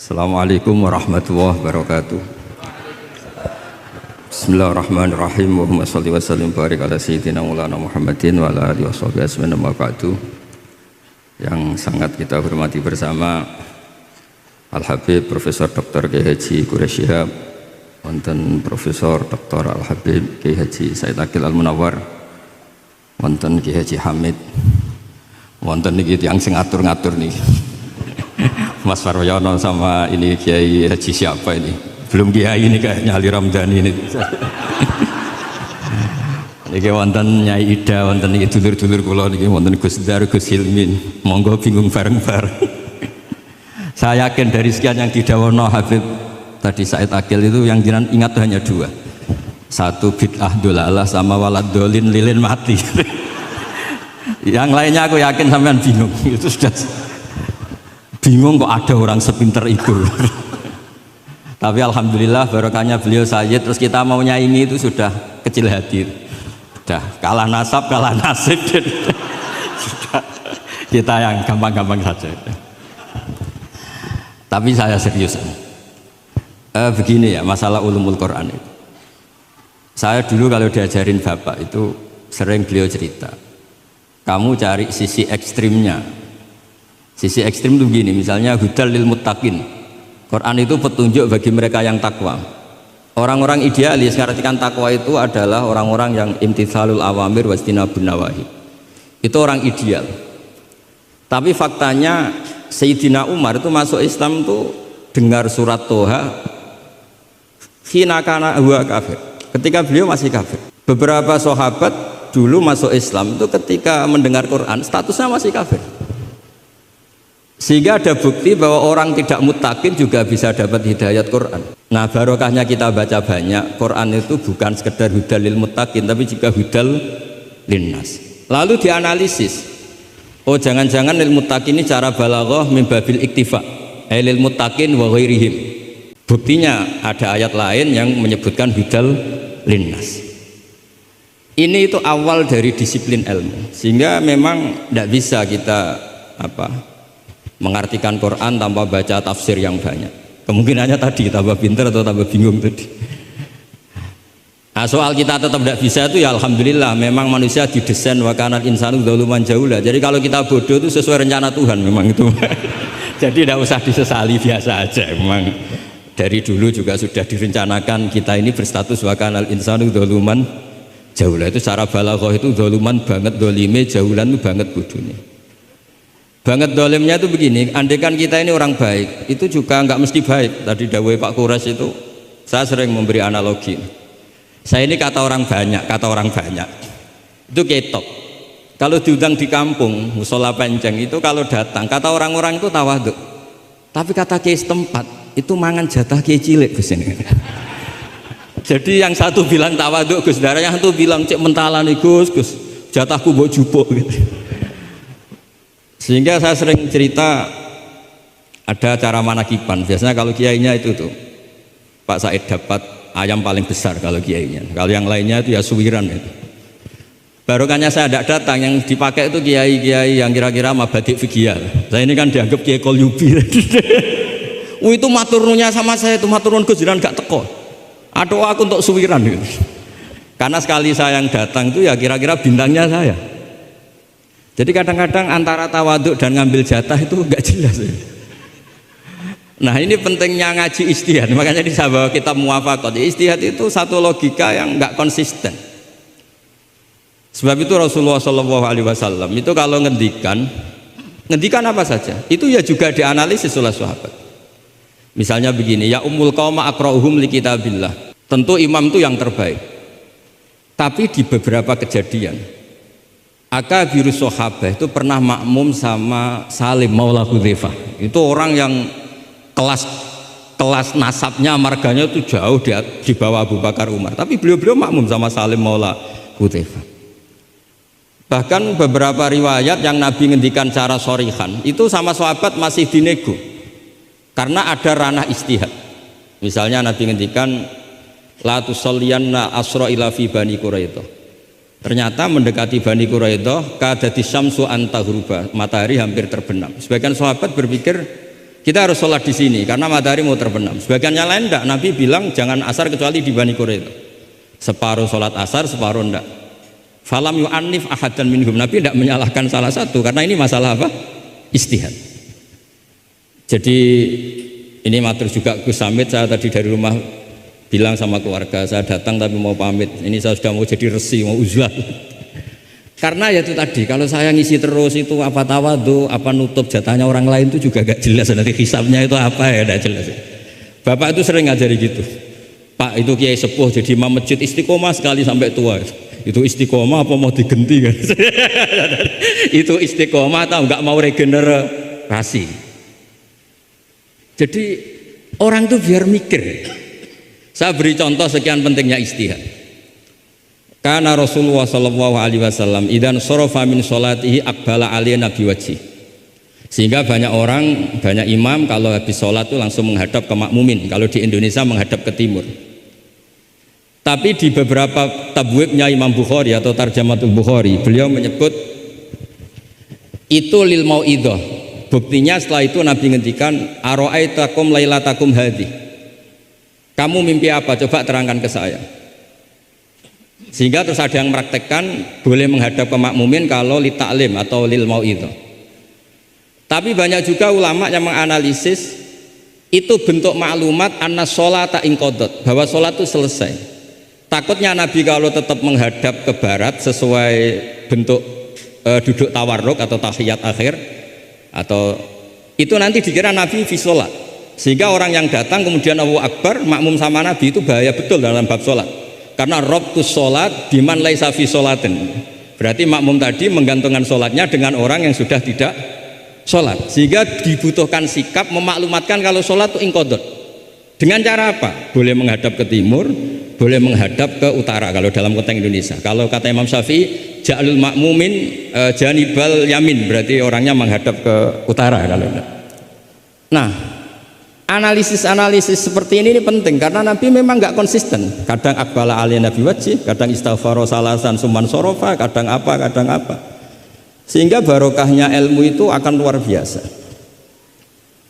Assalamualaikum warahmatullahi wabarakatuh. Bismillahirrahmanirrahim. Allahumma shalli wa sallim barik ala sayyidina Maulana Muhammadin wa ala alihi washabihi ajmain amma ba'du. Yang sangat kita hormati bersama Al-Habib Profesor Dr. Kiai Haji Quraish Shihab, wonten Profesor Dr. Al-Habib Kiai Haji Said Aqil Al-Munawwar, wonten Kiai Haji Hamid, wonten niki tiyang sing ngatur-ngatur niki. Mas Faryono sama ini Kiai Haji siapa ini? Belum Kiai ini kayaknya Ali Ramdhani ini. Niki wonten Nyai Ida, wonten niki dulur-dulur kula niki wonten Gus Dar, Gus Hilmin. Monggo bingung bareng-bareng. Saya yakin dari sekian yang didhawono Habib tadi Said Aqil itu yang jenengan ingat hanya dua. Satu bid'ah dolalah sama walad dolin lilin mati. Yang lainnya aku yakin sampean bingung. Itu sudah bingung kok ada orang sepinter itu. Tapi alhamdulillah barokahnya beliau Sayyid, terus kita mau nyaingi itu sudah kecil hati, sudah kalah nasab kalah nasib. Sudah kita yang gampang-gampang saja. Tapi saya serius begini ya, masalah ulumul Quran itu, saya dulu kalau diajarin bapak itu sering beliau cerita, kamu cari sisi ekstrimnya. Sisi ekstrim itu begini, misalnya hudal lil muttaqin. Quran itu petunjuk bagi mereka yang takwa. Orang-orang idealis mengartikan takwa itu adalah orang-orang yang imtithalul awamir wastinabun nawahi. Itu orang ideal. Tapi faktanya Sayyidina Umar itu masuk Islam itu dengar surat Toha hina kana huwa kafir. Ketika beliau masih kafir. Beberapa sahabat dulu masuk Islam itu ketika mendengar Quran statusnya masih kafir. Sehingga ada bukti bahwa orang tidak muttaqin juga bisa dapat hidayat Quran. Nah barokahnya kita baca banyak, Quran itu bukan sekedar hudal lil muttaqin tapi juga hudal linnas. Lalu dianalisis, oh jangan-jangan lil muttaqin ini cara balaghah min babil iktifa, lil muttaqin wa ghairihim. Buktinya ada ayat lain yang menyebutkan hudal linnas. Ini itu awal dari disiplin ilmu, sehingga memang tidak bisa kita mengartikan Quran tanpa baca tafsir yang banyak. Kemungkinannya tadi tambah pintar atau tambah bingung tadi. Nah, soal kita tetap tidak bisa itu ya alhamdulillah, memang manusia didesain wa kanal insanu dzaluman jahula. Jadi kalau kita bodoh itu sesuai rencana Tuhan memang itu. Jadi tidak usah disesali, biasa aja. Memang dari dulu juga sudah direncanakan kita ini berstatus wa kanal insanu dzaluman jahula. Itu secara balaghah itu dzaluman banget, dzalime, jahulan itu banget bodohnya. Banget dolimnya itu begini, andaikan kita ini orang baik, itu juga nggak mesti baik. Tadi dawuh Pak Quraish itu, saya sering memberi analogi. Saya ini kata orang banyak, itu ketok. Kalau diundang di kampung, musola penceng itu kalau datang, kata orang-orang itu tawaduk. Tapi kata kiai setempat, itu mangan jatah kiai cilik Gus ini. Jadi yang satu bilang tawaduk Gus, yang satu bilang cek mentalan nih Gus, jatahku mbok jupuk gitu. Sehingga saya sering cerita ada acara manakiban. Biasanya kalau kiainya itu tuh Pak Said dapat ayam paling besar kalau kiainya. Kalau yang lainnya itu ya suwiran itu. Barokahnya saya tidak datang, yang dipakai itu kiai-kiai yang kira-kira mabadik fikih. Saya ini kan dianggap kiai kolyubi. Itu maturnunya sama saya itu maturun kejiran gak teko. Aduh aku untuk suwiran gitu. Karena sekali saya yang datang itu ya kira-kira bintangnya saya. Jadi kadang-kadang antara tawaduk dan ngambil jatah itu enggak jelas. Nah ini pentingnya ngaji ijtihad. Makanya di sahabat kitab muwafaqat. Ijtihad itu satu logika yang enggak konsisten. Sebab itu Rasulullah SAW itu kalau ngendikan apa saja, itu ya juga dianalisis oleh sahabat. Misalnya begini, ya ummul qauma aqra'uhum li kitabillah. Tentu imam itu yang terbaik. Tapi di beberapa kejadian Akabirus sahabah itu pernah makmum sama Salim Maula Hudzaifah. Itu orang yang kelas nasabnya, marganya itu jauh di bawah Abu Bakar Umar. Tapi beliau makmum sama Salim Maula Hudzaifah. Bahkan beberapa riwayat yang Nabi ngendikan cara shorihan itu sama sahabat masih dinego. Karena ada ranah ijtihad. Misalnya Nabi ngendikan la tusalliyanna asra ila fi bani Quraidah. Ternyata mendekati Bani Quraidah kadati syamsu antahruba, matahari hampir terbenam. Sebagian sahabat berpikir kita harus sholat di sini karena matahari mau terbenam. Sebagian yang lain enggak, Nabi bilang jangan asar kecuali di Bani Quraidah. Separuh sholat asar, separuh enggak. Falam yu'annif ahadan minhum. Nabi enggak menyalahkan salah satu karena ini masalah apa? Ijtihad. Jadi ini matur juga Gus Samit, saya tadi dari rumah bilang sama keluarga, saya datang tapi mau pamit. Ini saya sudah mau jadi resi, mau uzlah. Karena ya itu tadi, kalau saya ngisi terus itu apa tawadhu, apa nutup jatahnya orang lain itu juga gak jelas. Nanti hisabnya itu apa ya, gak jelas. Bapak itu sering ngajari gitu. Pak itu kiai sepuh jadi imam masjid istiqomah sekali sampai tua. Itu istiqomah apa mau digenti kan? Itu istiqomah atau nggak mau regenerasi? Jadi orang itu biar mikir. Saya beri contoh sekian pentingnya ijtihad. Karena Rasulullah Shallallahu Alaihi Wasallam idan sorofa min sholatihi akbala aliyah nabi wajih. Sehingga banyak orang, banyak imam kalau habis sholat itu langsung menghadap ke makmumin. Kalau di Indonesia menghadap ke timur. Tapi di beberapa tabwibnya Imam Bukhari atau Tarjamatul Bukhari, beliau menyebut itu lil mau'idah. Buktinya setelah itu Nabi ngendikan aro'aitakum lailatakum hadhi. Kamu mimpi apa? Coba terangkan ke saya. Sehingga terus ada yang mempraktekkan boleh menghadap ke makmumin kalau li ta'lim atau lil mau'idah. Tapi banyak juga ulama yang menganalisis itu bentuk maklumat anna sholata inqadat, bahwa sholat itu selesai. Takutnya Nabi kalau tetap menghadap ke barat sesuai bentuk duduk tawarruk atau tahiyat akhir, atau itu nanti dikira Nabi fi sholat, sehingga orang yang datang kemudian Allahu Akbar makmum sama Nabi itu bahaya betul dalam bab sholat. Karena robtus sholat biman laisa fi sholatin, berarti makmum tadi menggantungkan sholatnya dengan orang yang sudah tidak sholat, sehingga dibutuhkan sikap memaklumatkan kalau sholat itu inqadat. Dengan cara apa? Boleh menghadap ke timur, boleh menghadap ke utara kalau dalam konteks Indonesia. Kalau kata Imam Syafi'i, ja'alul makmumin janibal yamin, berarti orangnya menghadap ke utara kalau enggak. Nah, analisis seperti ini penting karena Nabi memang enggak konsisten. Kadang aqbala alaihi nabi wajih, kadang istaghfara salasan suman sorofa, kadang apa. Sehingga barokahnya ilmu itu akan luar biasa.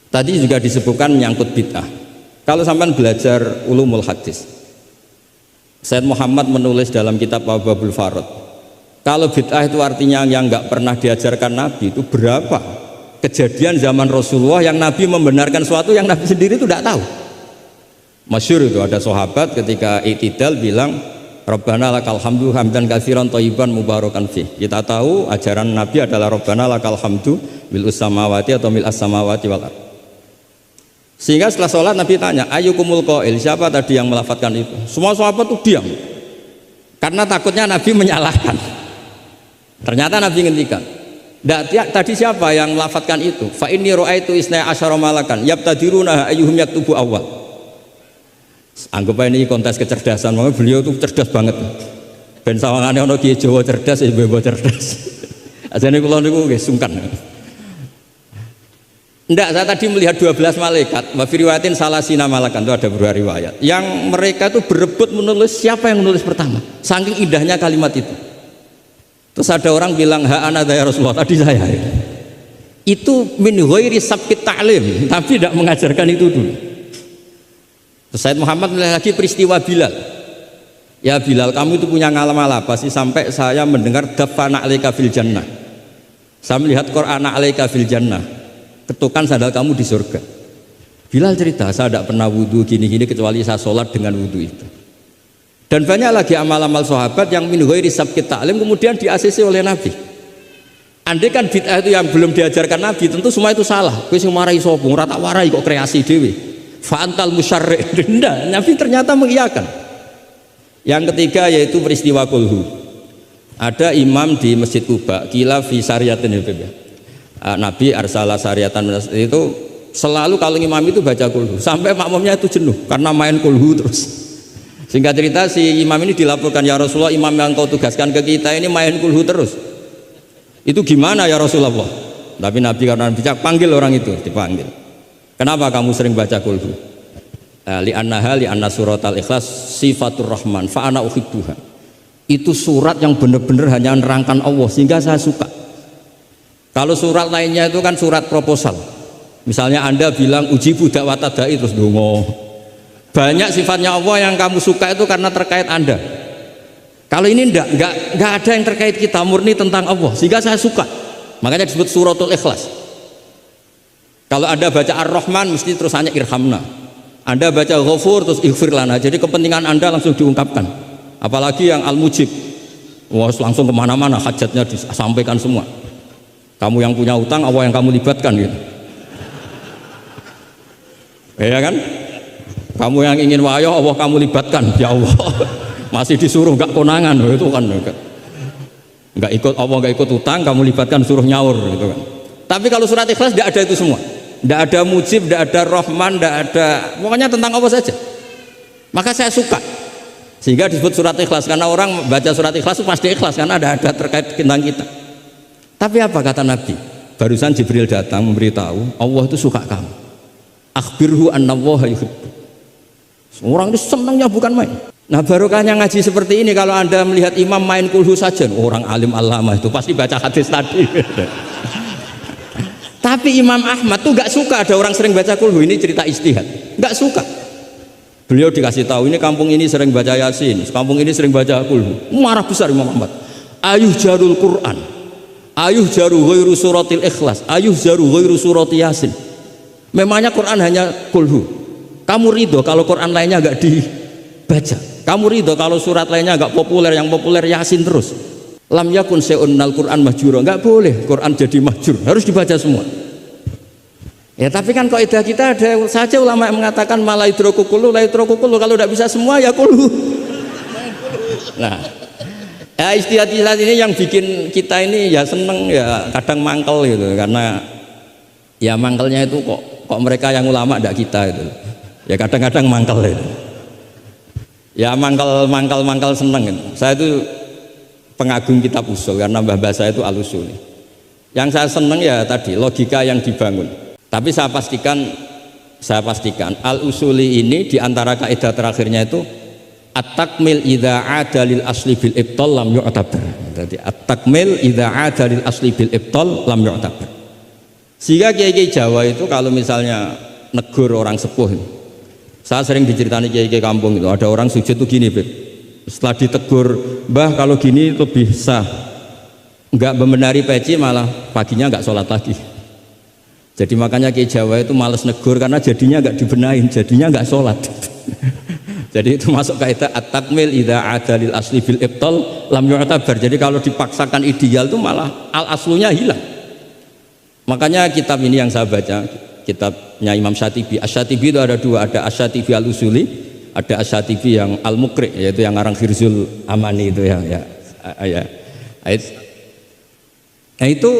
Tadi juga disebutkan menyangkut bid'ah. Kalau sampai belajar ulumul hadis, Sayyid Muhammad menulis dalam kitab Abwabul Farad, kalau bid'ah itu artinya yang nggak pernah diajarkan Nabi, itu berapa kejadian zaman Rasulullah yang Nabi membenarkan sesuatu yang Nabi sendiri itu tidak tahu. Masyhur itu ada sahabat ketika i'tidal bilang Rabbana lakal hamdu hamdan katsiran thayyiban mubarakan fih. Kita tahu ajaran Nabi adalah Rabbana lakal hamdu mil'us samawati atau mil'as samawati wal ardh. Sehingga setelah sholat Nabi tanya, ayyukumul qail, siapa tadi yang melafadzkan itu? Semua sahabat itu diam karena takutnya Nabi menyalahkan. Ternyata Nabi ngendikan, tadi siapa yang melafadzkan itu? Fa inni ra'aitu isna asyara malakan yabtadiruna ayyuhum yaktubu awal. Anggap ini kontes kecerdasan, makanya beliau itu cerdas banget. Ben sawangane ana kiye Jawa cerdas, ibu cerdas. Ajane kula niku nggih sungkan. Enggak, saya tadi melihat 12 malaikat, wa fi riwayatin salasina malakan, itu ada beberapa riwayat. Yang mereka itu berebut menulis siapa yang menulis pertama. Saking indahnya kalimat itu. Terus ada orang bilang, ha ana ya Rasulullah, tadi saya. Itu min ghairi sabqit ta'lim, tapi tidak mengajarkan itu dulu. Terus Sayyid Muhammad melihat lagi peristiwa Bilal. Ya Bilal, kamu itu punya ngalaman apa sih sampai saya mendengar dafana alaika fil jannah. Saya melihat Qur'ana alaika fil jannah. Ketukan sandal kamu di surga. Bilal cerita, saya tidak pernah wudhu gini-gini kecuali saya sholat dengan wudhu itu. Dan banyak lagi amal-amal sahabat yang min ghairi sabqit ta'lim kemudian di-ACC oleh Nabi. Andai kan bid'ah itu yang belum diajarkan Nabi, tentu semua itu salah. Kowe sing marai sapa? Ora tak warai kok kreasi dhewe. Fa antal musyarri'. Ndak, Nabi ternyata mengiyakan. Yang ketiga yaitu peristiwa kulhu. Ada imam di Masjid Kuba, kila fi syariatin ya. Nabi arsala syariatan itu selalu kalau imam itu baca kulhu sampai makmumnya itu jenuh karena main kulhu terus. Singkat cerita si imam ini dilaporkan, ya Rasulullah, imam yang kau tugaskan ke kita ini main kulhu terus. Itu gimana ya Rasulullah? Tapi Nabi karena bijak panggil orang itu, dipanggil. Kenapa kamu sering baca kulhu? Li anna suratal ikhlas sifatur rahman fa ana uhibbuha. Itu surat yang benar-benar hanya nerangkan Allah sehingga saya suka. Kalau surat lainnya itu kan surat proposal, Misalnya Anda bilang uji budak watadai terus dongo. Banyak sifatnya Allah yang kamu suka itu karena terkait Anda. Kalau ini enggak ada yang terkait kita, murni tentang Allah, sehingga saya suka. Makanya disebut suratul Ikhlas. Kalau Anda baca Ar-Rahman mesti terus hanya irhamna. Anda baca Ghafur terus ighfir lana. Jadi kepentingan Anda langsung diungkapkan. Apalagi yang Al-Mujib, wah langsung kemana-mana hajatnya disampaikan semua. Kamu yang punya utang, Allah yang kamu libatkan gitu. Ya kan? Kamu yang ingin wayah, Allah kamu libatkan, ya Allah. Masih disuruh enggak konangan, itu kan enggak ikut Allah, enggak ikut utang, kamu libatkan suruh nyaur gitu kan. Tapi kalau surat Ikhlas enggak ada itu semua. Enggak ada Mujib, enggak ada Rahman, enggak ada, pokoknya tentang Allah saja. Maka saya suka. Sehingga disebut surat Ikhlas, karena orang baca surat Ikhlas itu pasti ikhlas karena ada terkait tentang kita. Tapi apa kata Nabi? Barusan Jibril datang memberitahu Allah itu suka kamu. Akhbirhu annallaha yuhibbu. Orang itu senangnya bukan main. Nah barokahnya ngaji seperti ini, kalau Anda melihat imam main kulhu saja, orang alim alama itu pasti baca hadis tadi. Tapi Imam Ahmad tuh gak suka ada orang sering baca kulhu. Ini cerita ijtihad, gak suka. Beliau dikasih tahu ini kampung ini sering baca Yasin, kampung ini sering baca kulhu. Marah besar Imam Ahmad. Ayuh jarul Quran, ayuh jaru ghairu suratil Ikhlas, ayuh jaru ghairu surati Yasin. Memangnya Quran hanya kulhu. Kamu ridho kalau Quran lainnya gak dibaca? Kamu ridho kalau surat lainnya gak populer, yang populer Yasin terus? Lam yakun se'unnal Quran mahjura, gak boleh Quran jadi mahjur, harus dibaca semua. Ya tapi kan kaidah kita ada saja ulama yang mengatakan malaidroku kullu, laidroku kullu, kalau tidak bisa semua ya kullu. Nah ya istilah-istilah ini yang bikin kita ini ya seneng, ya kadang mangkel gitu, karena ya mangkelnya itu kok mereka yang ulama tidak kita itu ya kadang-kadang mangkel itu. Ya mangkal seneng gitu. Saya itu pengagum kitab usul karena mbah saya itu al-usul. Yang saya seneng ya tadi logika yang dibangun. Tapi saya pastikan al-usuli ini diantara kaidah terakhirnya itu at-takmil idza ada lil asli bil ibtal lam yu'tabar. Jadi at-takmil idza ada lil asli bil ibtal lam yu'tabar. Sehingga kiai-kiai Jawa itu kalau misalnya negur orang sepuh, saya sering diceritani kiai-kiai kampung itu ada orang sujud tuh gini, Beb. Setelah ditegur, Mbah kalau gini lebih sah. Enggak membenari peci malah paginya enggak sholat lagi. Jadi makanya kiai Jawa itu malas negur karena jadinya enggak dibenahin, jadinya enggak sholat. Jadi itu masuk kaidah at-takmil idza ada lil asli bil ibtal lam yu'tabar. Jadi kalau dipaksakan ideal itu malah al-aslunya hilang. Makanya kitab ini yang saya baca, kitabnya Imam Syatibi. Asy-Syatibi itu ada dua, ada Asy-Syatibi al-Usuli, ada Asy-Syatibi yang al-Muqri, yaitu yang ngarang Firzul Amani itu ya. Nah itu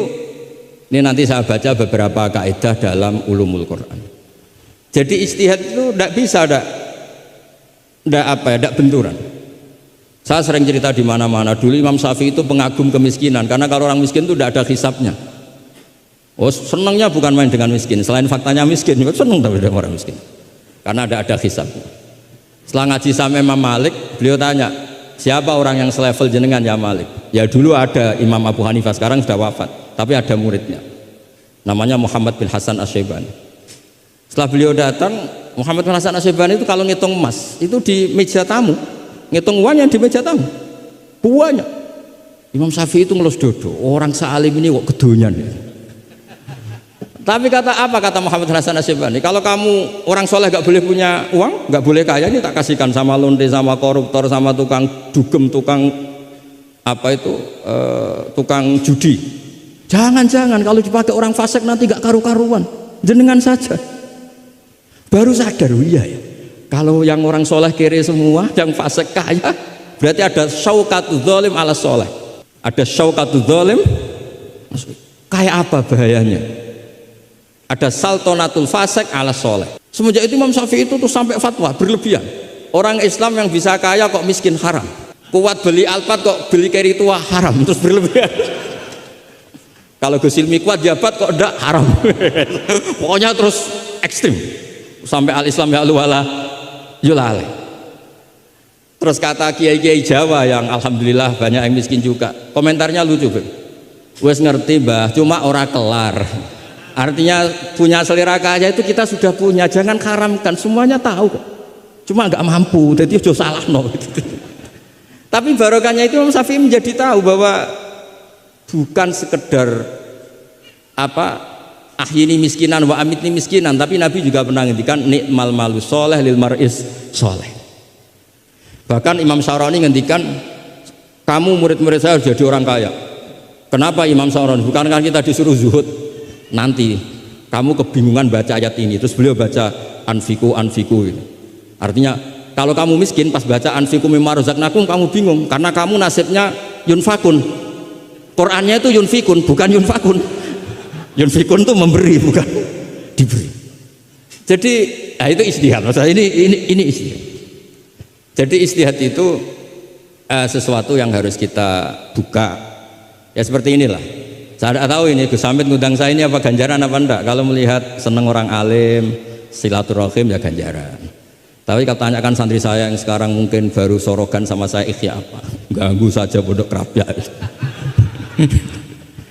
ini nanti saya baca beberapa kaidah dalam ulumul Quran. Jadi ijtihad itu tidak bisa tidak benturan. Saya sering cerita di mana-mana. Dulu Imam Syafi'i itu pengagum kemiskinan karena kalau orang miskin itu tidak ada hisabnya. Oh senangnya bukan main dengan miskin, selain faktanya miskin, senang tapi dengan orang miskin karena ada hisabnya. Setelah ngaji sama Imam Malik, beliau tanya, siapa orang yang selevel jenengan ya Malik? Ya dulu ada Imam Abu Hanifah, sekarang sudah wafat, tapi ada muridnya namanya Muhammad bin Hasan Asy-Syaibani. Setelah beliau datang, Muhammad bin Hasan Asy-Syaibani itu kalau ngitung emas itu di meja tamu, ngitung uangnya di meja tamu banyak. Imam Syafi'i itu ngelus dodo, orang sealim ini kok kedonyan ya. Tapi kata Muhammad Hasan Asy-Syaibani, kalau kamu orang soleh gak boleh punya uang, gak boleh kaya, ini tak kasihkan sama lonte, sama koruptor, sama tukang dugem, tukang tukang judi. Jangan kalau dipakai orang fasik nanti gak karu-karuan, jenengan saja. Baru sadar, iya ya. Kalau yang orang soleh kere semua, yang fasik kaya, berarti ada syauqatu dzalim ala soleh. Ada syauqatu dzalim, kayak apa bahayanya? Ada saltonatul fasik ala soleh. Semenjak itu Imam Syafi'i itu tuh sampai fatwa berlebihan. Orang Islam yang bisa kaya kok miskin haram. Kuat beli Alphard kok beli carry tua haram, terus berlebihan. Kalau Gus Ilmi kuat jabat kok enggak haram. Pokoknya terus ekstrim. Sampai al-Islam ya wala yulale. Terus kata kiai-kiai Jawa yang alhamdulillah banyak yang miskin juga. Komentarnya lucu, Beb. Wes ngerti, Mbah, cuma ora kelar. Artinya punya selera kaya itu kita sudah punya, jangan haramkan, semuanya tahu kok. Cuma nggak mampu, jadi ojo salah no. Tapi barokahnya itu Imam Syafi'i menjadi tahu bahwa bukan sekedar ahyini miskinan wa amitni miskinan, tapi Nabi juga pernah ngendikan nikmal malu soleh lil maris soleh. Bahkan Imam Syarani ngendikan, kamu murid-murid saya harus jadi orang kaya. Kenapa Imam Syarani? Bukan karena kita disuruh zuhud, nanti kamu kebingungan baca ayat ini, terus beliau baca anfiku gitu. Artinya kalau kamu miskin pas baca anfiku mimma razaqnakum kamu bingung karena kamu nasibnya yunfakun. Qurannya itu yunfikun bukan yunfakun. Yunfikun itu memberi bukan diberi. Jadi itu istihad. Maksudnya ini istihad. Jadi istihad itu sesuatu yang harus kita buka. Ya seperti inilah. Saya tidak tahu ini Gus Samit ngundang saya ini apa ganjaran apa enggak. Kalau melihat seneng orang alim, silaturahim ya ganjaran. Tapi kalau tanyakan santri saya yang sekarang mungkin baru sorogan sama saya, ikhya apa? Ganggu saja pondok kerapia.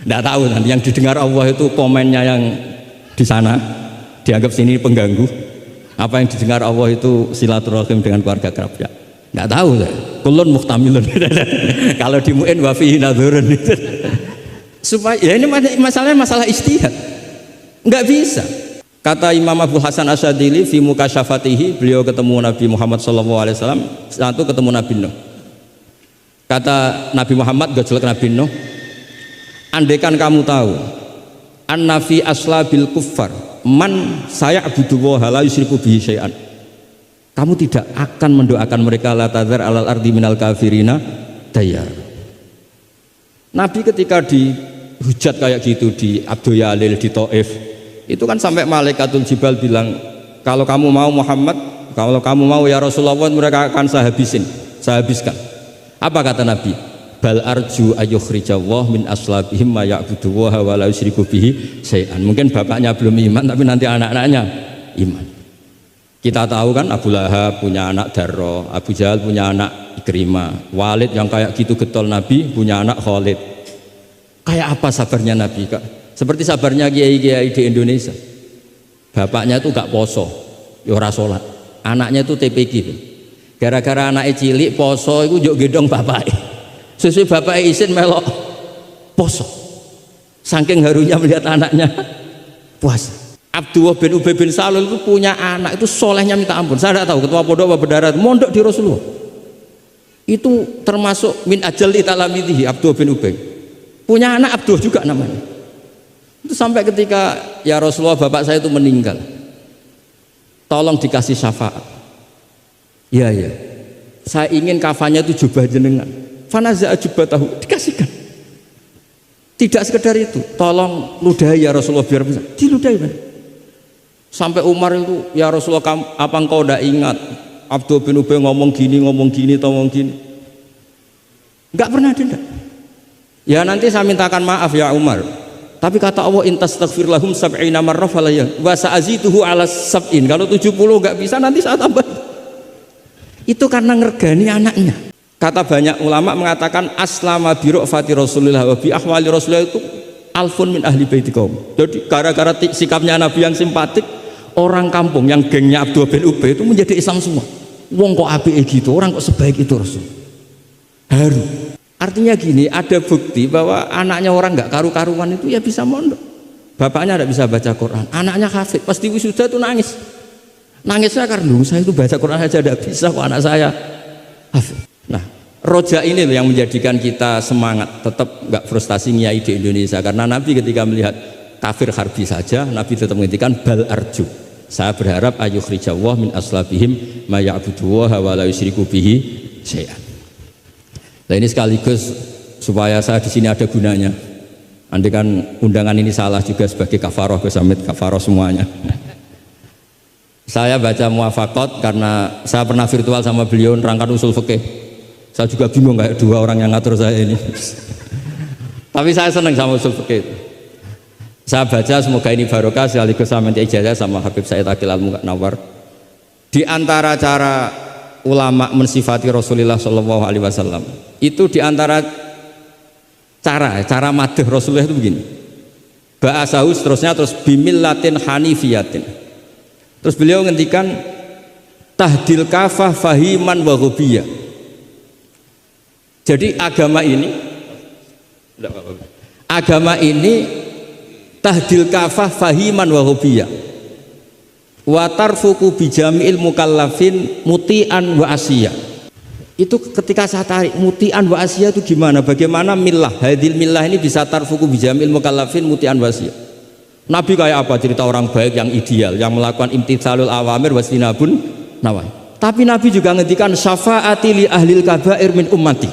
Tidak tahu nanti yang didengar Allah itu komennya yang di sana dianggap sini pengganggu. Apa yang didengar Allah itu silaturahim dengan keluarga kerapia. Tidak tahu saya. Kulun muhtamilun. Kalau di mu'in wa fihi nadhurun. Supaya ya ini masalah istihad. Enggak bisa. Kata Imam Abu Hasan Asyadili fi mukasyafatihi, beliau ketemu Nabi Muhammad SAW, satu ketemu Nabi Nuh. Kata Nabi Muhammad gojolek Nabi Nuh, andaikan kamu tahu anna fi aslabil kuffar man saya'budu wa la yusyriku bihi syai'an, kamu tidak akan mendoakan mereka la tadzar alal ardi minal kafirina dayar. Nabi ketika dihujat kayak gitu di Abdul Yalil di Taif, itu kan sampai Malaikatul Jibal bilang, kalau kamu mau Muhammad, kalau kamu mau ya Rasulullah, mereka akan saya habiskan. Apa kata Nabi? Bal arju ayyukhrijallah min aslabihim ma ya'budu wa la yusyriku bihi syai'an. Mungkin bapaknya belum iman, tapi nanti anak-anaknya iman. Kita tahu kan Abu Lahab punya anak Darro, Abu Jahal punya anak Ikrimah, Walid yang kayak gitu getol Nabi punya anak Khalid. Kayak apa sabarnya Nabi, Kak? Seperti sabarnya kiai-kiai di Indonesia. Bapaknya itu gak poso, ya ora salat. Anaknya itu TPG. Gara-gara anaknya cilik poso itu njuk gendong bapaknya. Sesuai bapaknya isin melok poso. Saking harunya melihat anaknya puasa. Abdullah bin Ubay bin Salul itu punya anak itu solehnya minta ampun. Saya tidak tahu ketua pondok apa berdarah mondok di Rasulullah. Itu termasuk min ajal italamidihi Abdullah bin Ubay. Punya anak Abdullah juga namanya. Itu sampai ketika ya Rasulullah bapak saya itu meninggal, tolong dikasih syafaat. Ya saya ingin kafannya itu jubah jenengan. Fanaza jubah tahu dikasihkan. Tidak sekedar itu, tolong ludahi ya Rasulullah biar bisa diludahi. Sampai Umar itu ya Rasulullah apa engkau tidak ingat Abdul bin Ubay ngomong gini, enggak pernah ada. Ya nanti saya mintakan maaf ya Umar. Tapi kata Allah intastaghfir lahum sab'ina marrah falayya wa sa'azituhu ala sab'in. Kalau 70 enggak bisa nanti saya tambah. Itu karena ngergani anaknya. Kata banyak ulama mengatakan aslama bi ra'fati Rasulillah wa bi ahwali Rasulillah itu alfun min ahli baiti kaum. Jadi gara-gara sikapnya Nabi yang simpatik, orang kampung yang gengnya Abdul bin Ubay itu menjadi Islam semua. Wong kok apike gitu, orang kok sebaik itu Rasul. Haru. Artinya gini, ada bukti bahwa anaknya orang nggak karu-karuan itu ya bisa mondok. Bapaknya tidak bisa baca Quran, anaknya hafid, pasti wisuda itu nangis. Nangisnya karena saya itu baca Quran aja tidak bisa kok anak saya hafid. Nah, roja ini loh yang menjadikan kita semangat, tetap nggak frustasi nyai di Indonesia. Karena Nabi ketika melihat kafir harbi saja, Nabi tetap menghentikan bal arju. Saya berharap ayyukhrijawah min aslabihim ma ya'budu wa la yusyriku bihi syai'an. Nah ini sekaligus supaya saya di sini ada gunanya. Andai kan undangan ini salah juga sebagai kafaroh, Gus Hamid kafaroh semuanya. Saya baca muwafaqat karena saya pernah virtual sama beliau nerangkan usul fikih. Saya juga bingung kayak dua orang yang ngatur saya ini. Tapi saya senang sama usul fikih. Saya baca semoga ini barokah sekaligus saya minta ijazah sama Habib Said Aqil Al-Munawwar. Di antara cara ulama mensifati Rasulullah Shallallahu Alaihi Wasallam itu diantara cara madh Rasulullah itu begini. ba'asahu seterusnya, terus bimillatin hanifiyatin. Terus beliau ngendikan tahdil kafah fahiman wa ghubiyah. Jadi agama ini tahdil kafah fahiman wa ghubiyah wa tarfuku bijami'il mukallafin muti'an wa asiyah. Itu ketika saya tarik muti'an wa asiyah itu gimana? Bagaimana millah, hadil millah ini bisa tarfuku bijami'il mukallafin muti'an wa asiyah. Nabi kayak apa? Cerita orang baik yang ideal, yang melakukan imtitsalul awamir wastinabun nawahi. Tapi Nabi juga ngendikan syafaati li ahlil kabair min ummati.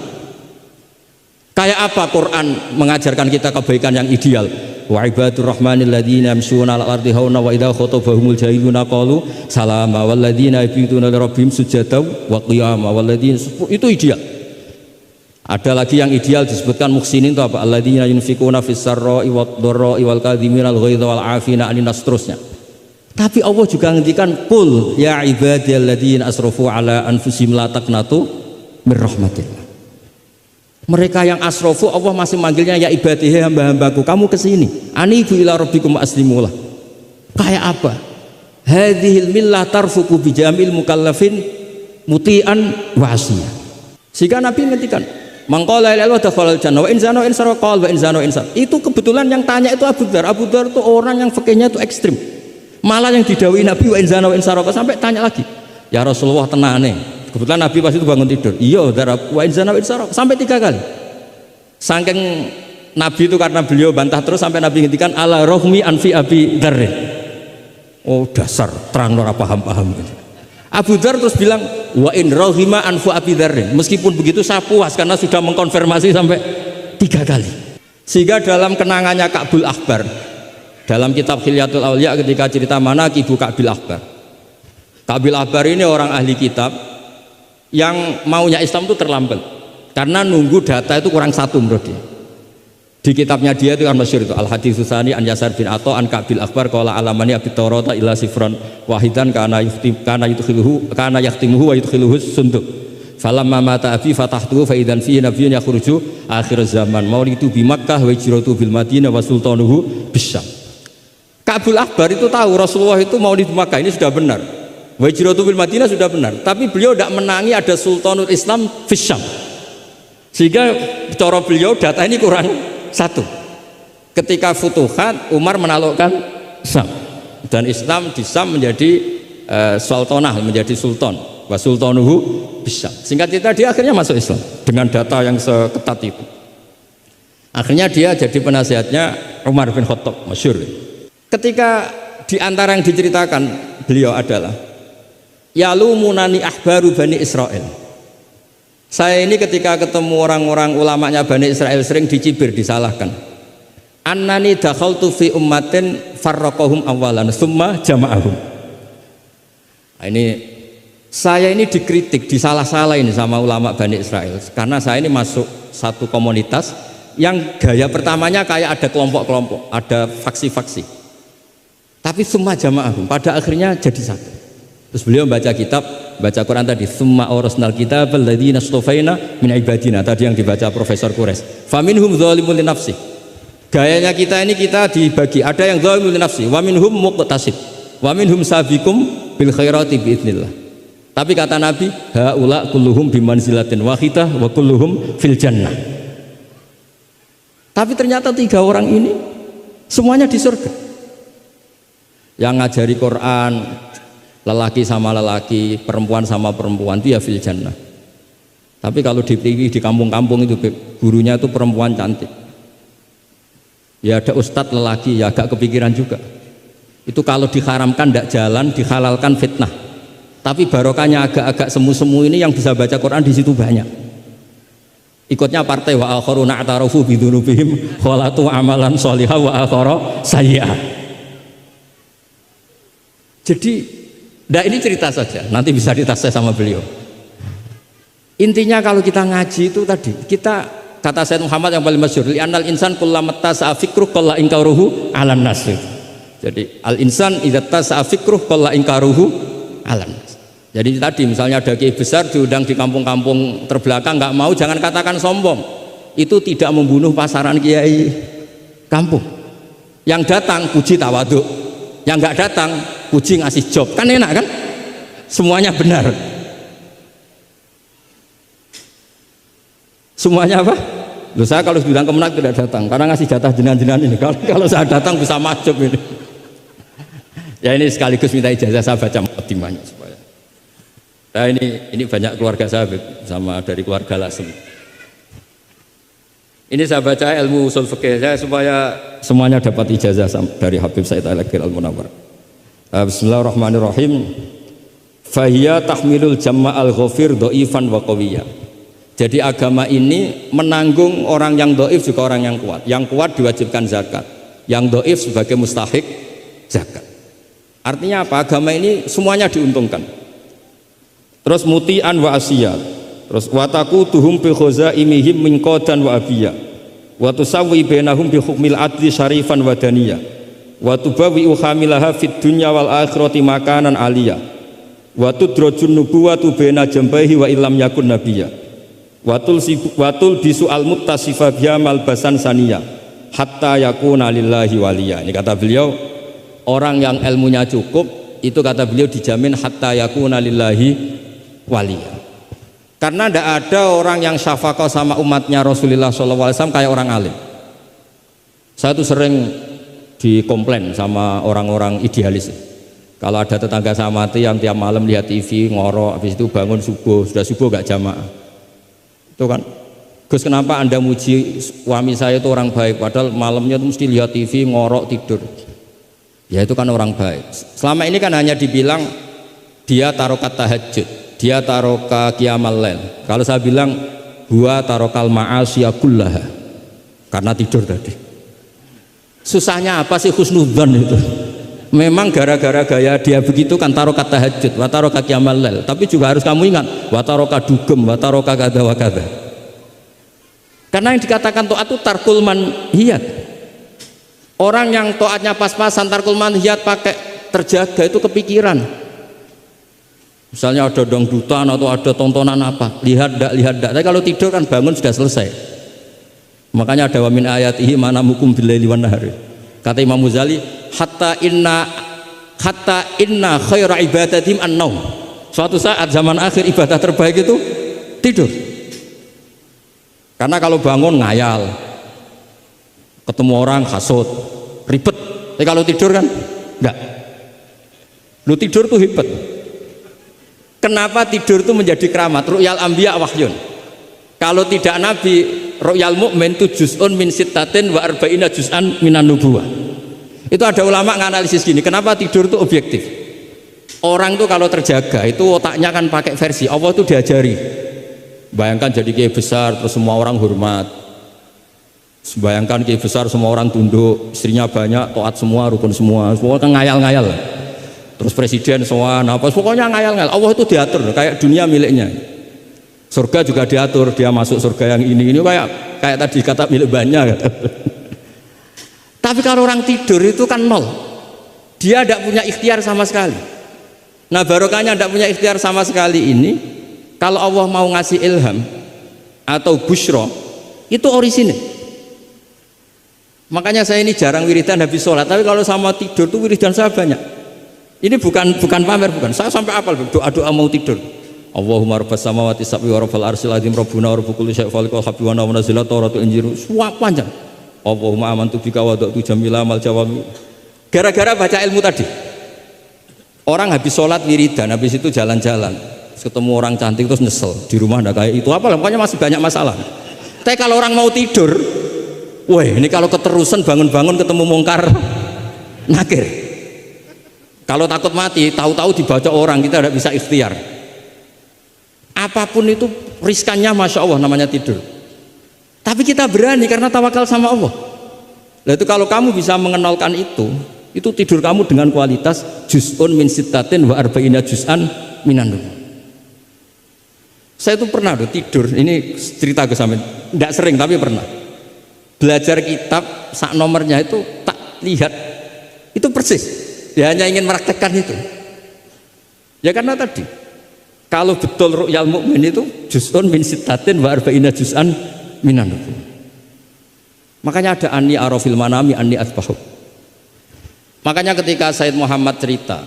Kayak apa Quran mengajarkan kita kebaikan yang ideal? Wa ibadur rahmanil ladzina yamshuna 'alal ardi hauna wa idza khatabahumul jahiluna qalu salama wal ladzina yabituna li rabbihim sujadan wa qiyama wal ladzina, itu ideal. Ada lagi yang ideal disebutkan muhsinin itu apa? Alladzina yunfikuna fis sarra'i wad dharra'i wal kadhiminal ghaidha wal 'afina 'anil nas, seterusnya. Tapi Allah juga ngendikan qul ya ibadiyalladzina asrafu 'ala anfusihim la taqnatu mir rahmatillah. Mereka yang asrofu Allah masih manggilnya ya ibadihi, hamba-hambaku, kamu kesini, anibu ila rabbikum aslimulah. Kayak apa? Hadhil millah tarfuku bijamil mukallafin muti'an wa asiyah. Sehingga Nabi ngertikan mangqala la ilaha illallah jannah wa in zana in sarqa wa in zana in sar. Itu kebetulan yang tanya itu Abu Dzar. Abu Dzar itu orang yang fikihnya itu ekstrim. Malah yang didhawuhi Nabi wa in zana wa in sarqa sampai tanya lagi, ya Rasulullah tenane. Kebetulan Nabi pas itu bangun tidur. Iya, darab wa in zana wa in sarqa sampai 3 kali. Saking Nabi itu karena beliau bantah terus sampai Nabi ngendikan ala rohmi anfi Abi Dzar. Oh dasar terang ora paham-paham. Abu Dzar terus bilang wa in rohima anfu Abi Dzar. Meskipun begitu saya puas karena sudah mengkonfirmasi sampai 3 kali. Sehingga dalam kenangannya Ka'bul Ahbar dalam kitab Khilyatul Auliya ketika cerita manaqibu Ka'bil Ahbar. Ka'bil Ahbar ini orang ahli kitab yang maunya Islam itu terlambat karena nunggu data itu kurang 1 menurut dia. Di kitabnya dia itu kan masyhur itu Al Hadits Tsani an Yasar bin Atha an Ka'bil Akbar qala alamani abi Taurata illa sifran wahidan kana yahtimuhu wa yudkhiluhu sunduq falamma mata abi fatahtuhu fa idzan fihi nabiyyun yakhruju akhir zaman maulidu bi Makkah wa hijratu bil Madinah wa sultanuhu bisyam. Ka'bil Akbar itu tahu Rasulullah itu maulid Makkah ini sudah benar, wa hijratu bil Madinah sudah benar, tapi beliau tidak menangi ada sultanul Islam bisyam. Sehingga cara beliau data ini kurang 1. Ketika Futuhat Umar menaklukkan Syam dan Islam di Syam menjadi sultanah, menjadi sultan wa sultanuhu bisyam. Singkat cerita dia akhirnya masuk Islam dengan data yang seketat itu. Akhirnya dia jadi penasihatnya Umar bin Khattab masyhur. Ketika di antara yang diceritakan beliau adalah yalumunani ahbaru Bani Israel. Saya ini ketika ketemu orang-orang ulamanya Bani Israel sering dicibir, disalahkan. Annani dakhaltu fi ummatin farraqahum awalan summa jama'ahum. Nah, ini saya ini dikritik, disalah-salahin sama ulama Bani Israel karena saya ini masuk satu komunitas yang gaya pertamanya kayak ada kelompok-kelompok, ada faksi-faksi. Tapi summa jama'ahum, pada akhirnya jadi satu. Terus beliau baca kitab, baca Quran tadi, summa awrasnal kitab alladzina istofaina min ibadina, tadi yang dibaca Profesor Kures. Faminhum dzalimun li nafsi. Gayanya kita ini kita dibagi, ada yang dzalimun li nafsi, wa minhum muqtasid, wa minhum sabiqum bil khairati biidznillah. Tapi kata Nabi, haula kulluhum bimanzilatin wahidah wa kulluhum fil jannah. Tapi ternyata 3 orang ini semuanya di surga. Yang ngajari Quran lelaki sama lelaki, perempuan sama perempuan itu ya fil jannah. Tapi kalau di kampung-kampung itu gurunya itu perempuan cantik, ya ada ustadz lelaki, ya agak kepikiran juga. Itu kalau diharamkan tidak jalan, dihalalkan fitnah. Tapi barokahnya agak-agak semu-semu ini yang bisa baca Quran di situ banyak. Ikutnya partai wa akharuna atarafu bidunubihim khalatu amalan sholihah wa akhara sayyi'ah. Jadi, nah ini cerita saja, nanti bisa ditasih sama beliau. Intinya kalau kita ngaji itu tadi, kita kata Sayyid Muhammad yang paling masyhur, li'annal insan kullamat tasa'a fikruh qalla inkaruhu 'alan nas. Jadi al insan idza tasa'a fikruh qalla inkaruhu 'alan nas. Jadi tadi misalnya ada kiai besar diundang di kampung-kampung terbelakang nggak mau, jangan katakan sombong. Itu tidak membunuh pasaran kiai kampung. Yang datang puji tawaduk, yang nggak datang puji ngasih job, kan enak kan? Semuanya benar. Semuanya apa? Loh, saya kalau bilang Kemenak tidak datang karena ngasih jatah jenengan-jenengan ini. Kalau saya datang bisa macet ini. Ya ini sekaligus minta ijazah saya baca mukadimahnya supaya. Nah ini banyak keluarga saya sama dari keluarga Lasem. Ini saya baca ilmu usul fikih saya supaya semuanya dapat ijazah dari Habib Said Al-Akhir Al-Munawwar. Bismillahirrahmanirrahim. Fahiya tahmilul jamma al-ghafir dhaifan wa qawiyya. Jadi agama ini menanggung orang yang dhaif juga orang yang kuat. Yang kuat diwajibkan zakat, yang dhaif sebagai mustahik zakat. Artinya apa? Agama ini semuanya diuntungkan. Terus muti'an wa asiyat. Terus wataku tuhum bi khazaimihim min qadan wa abiyya wa tusawwi bainahum bi hukmil adli syarifan wa daniyya wa tubawi uhamilaha fid dunya wal akhirati makanan aliyya wa tudrajun nubuwatu baina jambaihi wa illam yakun nabiyya wa tul bisu al muttasifa biha malbasan saniyya hatta yakuna lillahi waliya. Ini kata beliau, orang yang ilmunya cukup itu kata beliau dijamin hatta yakuna lillahi waliya. Karena tidak ada orang yang syafaqah sama umatnya Rasulullah SAW kayak orang alim. Saya tuh sering dikomplain sama orang-orang idealis. Kalau ada tetangga saya mati yang tiap malam lihat TV ngorok, habis itu bangun subuh, sudah subuh gak jamaah. Itu kan, Gus kenapa anda muji suami saya itu orang baik, padahal malamnya tuh mesti lihat TV ngorok tidur. Ya itu kan orang baik. Selama ini kan hanya dibilang dia tarokat tahajud, dia taroka qiyamal lail. Kalau saya bilang huwa tarokal ma'asiya kullaha, karena tidur tadi. Susahnya apa sih husnudzon itu? Memang gara-gara gaya dia begitu kan tarokat tahajud, wa taroka qiyamal lail. Tapi juga harus kamu ingat wa taroka dugem, wa taroka kada wa kada. Karena yang dikatakan taat itu tarkul manhiyat. Orang yang taatnya pas-pasan tarkul manhiyat pakai terjaga itu kepikiran. Misalnya ada dangdutan atau ada tontonan apa, lihat dak. Tapi kalau tidur kan bangun sudah selesai. Makanya ada wa min ayatihi manamukum billaili wan nahari. Kata Imam Ghazali, hatta inna khaira ibadatim an-naum. Suatu saat zaman akhir ibadah terbaik itu tidur. Karena kalau bangun ngayal, ketemu orang hasut, ribet. Tapi kalau tidur kan enggak. Lu tidur tuh hebat. Kenapa tidur itu menjadi keramat? Ru'yal anbiya wahyun. Kalau tidak nabi, ru'yal mu'min itu juz'un min sittatin wa arba'ina juz'an minan nubuwah. Itu ada ulama nganalisis gini, kenapa tidur itu objektif? Orang tuh kalau terjaga itu otaknya kan pakai versi Allah itu diajari. Bayangkan jadi kiai besar terus semua orang hormat. Bayangkan kiai besar semua orang tunduk, istrinya banyak, taat semua, rukun semua kan ngayal-ngayal. Terus presiden semua, apa pokoknya ngayal-ngayal. Allah itu diatur kayak dunia miliknya. Surga juga diatur, dia masuk surga yang ini kayak tadi kata milik banyak. Tapi kalau orang tidur itu kan nol. Dia tidak punya ikhtiar sama sekali. Nah barokahnya tidak punya ikhtiar sama sekali ini, kalau Allah mau ngasih ilham atau busyra itu orisinil. Makanya saya ini jarang wiridan habis sholat, tapi kalau sama tidur tuh wiridan saya banyak. Ini bukan pamer, bukan. Saya sampai apal doa mau tidur. Allahumma rabbas samawati sab'i wa rabbal arsyil azim rabbuna wa rabbul kulli syai'in khaliqul habbi wa nazzala tawratu injiru. Suap panjang. Allahumma amantu bika wa da'tu jamila mal jawami. Gara-gara baca ilmu tadi. Orang habis sholat wiridan, habis itu jalan-jalan, ketemu orang cantik terus nyesel di rumah ada kayak itu apa, pokoknya masih banyak masalah. Tapi kalau orang mau tidur, wah ini kalau keterusan bangun-bangun ketemu mungkar nakir. Kalau takut mati, tahu-tahu dibaca orang, kita tidak bisa ikhtiar. Apapun itu riskannya Masya Allah namanya tidur. Tapi kita berani karena tawakal sama Allah. Nah itu kalau kamu bisa mengenalkan itu tidur kamu dengan kualitas juz'un min sittatin wa arba'ina juz'an minan nubuwah. Saya itu pernah tidur, ini cerita ke sampean, tidak sering tapi pernah. Belajar kitab sak nomornya itu tak lihat, itu persis. Dia hanya ingin meraktekkan itu. Ya karena tadi kalau betul ru'yal mu'min itu juz'un min sittatin wa arba'ina juz'an minan nubuwah. Makanya ada anni arafil manami anni asbahu. Makanya ketika Said Muhammad cerita,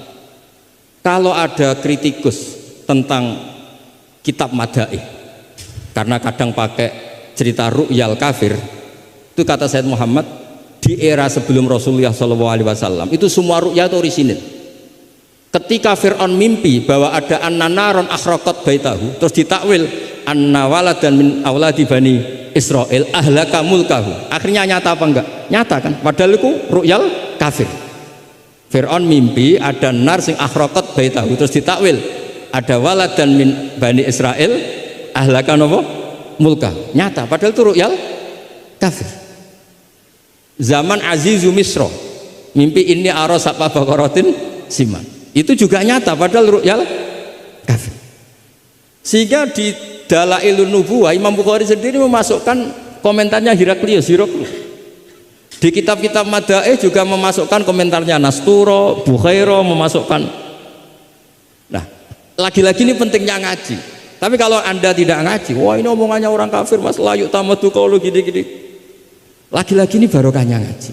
kalau ada kritikus tentang kitab Madaih, karena kadang pakai cerita ru'yal kafir, itu kata Said Muhammad, di era sebelum Rasulullah SAW itu semua ru'ya itu orisinil. Ketika Fir'aun mimpi bahwa ada an-naron akhraqat baitahu, terus ditakwil anna waladan min auladi bani Israel ahlaka mulkahu, akhirnya nyata apa enggak? Nyata kan, padahal itu ru'yal kafir. Fir'aun mimpi ada nar sing akhraqat baitahu, terus ditakwil ada waladan min bani Israel ahlaka nopo mulkahu, nyata padahal itu ru'yal kafir. Zaman Azizu Misro mimpi ini aros apa bakorotin siman, itu juga nyata padahal ru'yal kafir. Sehingga di Dalailun Nubuwah Imam Bukhari sendiri memasukkan komentarnya Heraklius. Di kitab-kitab Madaih juga memasukkan komentarnya Nasturo, Bukhairo memasukkan. Nah, lagi-lagi ini pentingnya ngaji. Tapi kalau Anda tidak ngaji, wah ini omongannya orang kafir, Mas, la yu'tamadu qawlu gini-gini. Lagi-lagi ini barokahnya ngaji.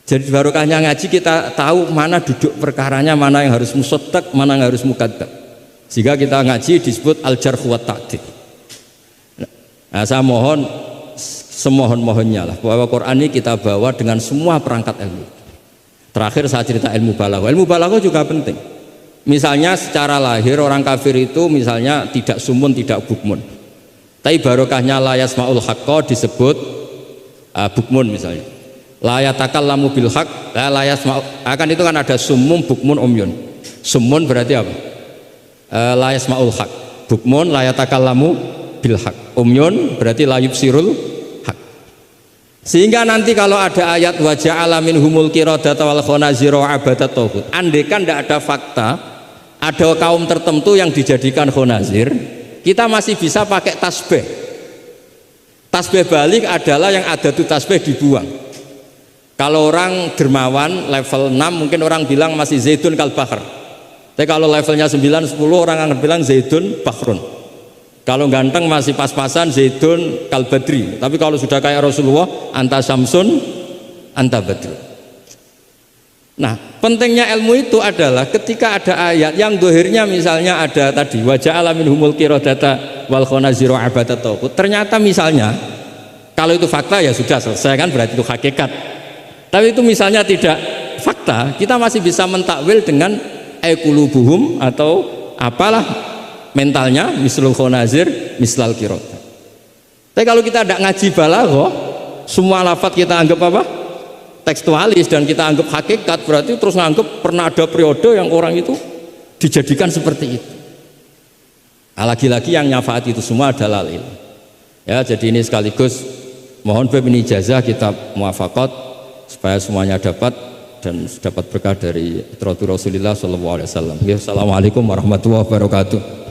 Jadi barokahnya ngaji kita tahu mana duduk perkaranya, mana yang harus musaddaq, mana yang harus mukadzab. Jika kita ngaji disebut al-jarh wa ta'dil. Nah, saya mohon semohon-mohonnya lah bahwa Quran ini kita bawa dengan semua perangkat ilmu. Terakhir saya cerita ilmu balaghah. Ilmu balaghah juga penting. Misalnya secara lahir orang kafir itu misalnya tidak sumun, tidak bukmun. Tapi barokahnya la yasmaul haqqa disebut bukmun misalnya. La yatakallamu bil haqq, la yasma'u. Akan itu kan ada sumum, bukmun, umyun. Sumun berarti apa? La yasmaul haq, bukmun la yatakallamu bil haq, umyun berarti la yubsirul haq. Sehingga nanti kalau ada ayat wa ja'ala minhumul qiradata wal khanazira abadat tauhid, andaikan tidak ada fakta ada kaum tertentu yang dijadikan khonazir, kita masih bisa pakai tasbih. Tasbih balik adalah yang ada tuh tasbih dibuang. Kalau orang dermawan level 6 mungkin orang bilang masih zaitun kal bahr. Tapi kalau levelnya 9-10 orang akan bilang zaidun bahrun. Kalau ganteng masih pas-pasan zaidun kal badri. Tapi kalau sudah kayak Rasulullah anta samsun anta badru. Nah, pentingnya ilmu itu adalah ketika ada ayat yang dohirnya misalnya ada tadi wa ja'ala minhumul qiradata wal khanazira abadat tauhid. Ternyata misalnya kalau itu fakta ya sudah selesai kan, berarti itu hakikat. Tapi itu misalnya tidak fakta, kita masih bisa mentakwil dengan qulubuhum atau apalah mentalnya mislul khonazir mislal qiradah. Tapi kalau kita tidak ngaji balaghah, semua lafaz kita anggap apa? Tekstualis dan kita anggap hakikat, berarti terus nganggap pernah ada periode yang orang itu dijadikan seperti itu. Nah, lagi-lagi yang nyafaat itu semua adalah ilmu. Ya, jadi ini sekaligus mohon bab ini ijazah kitab muwafaqat supaya semuanya dapat dan dapat berkah dari Rasulullah sallallahu alaihi wasallam. Assalamualaikum warahmatullahi wabarakatuh.